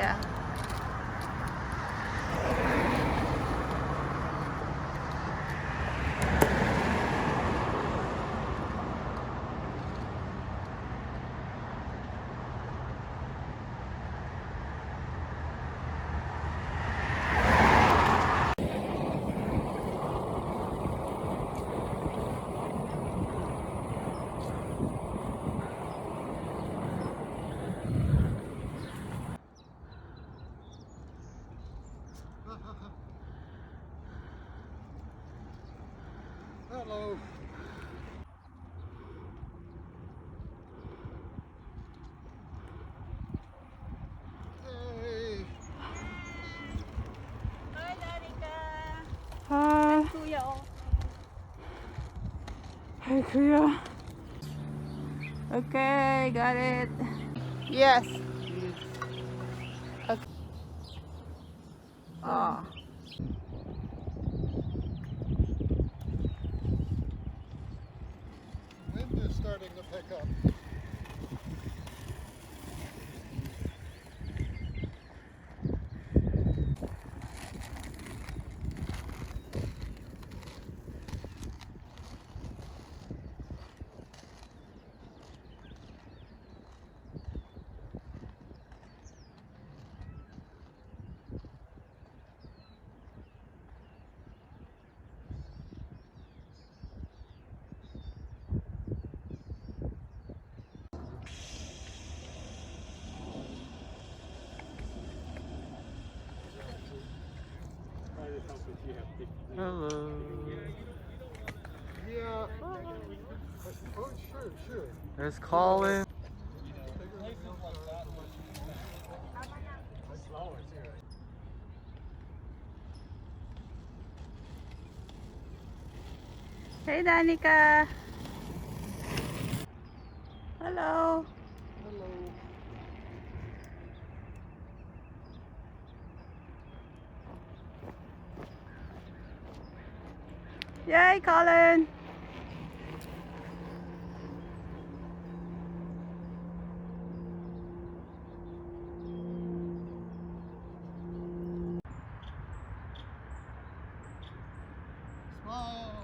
Danica. Hello. Hey. Hi, Danica. Hi. Kuya, oh. Hi, Kuya. Okay, got it. Yes. Okay. Oh. Wind is starting to pick up. Hello. Yeah. Oh, sure. There's Colin. Hey, Danica. Hello. Hello. Yay, Colin. Smile.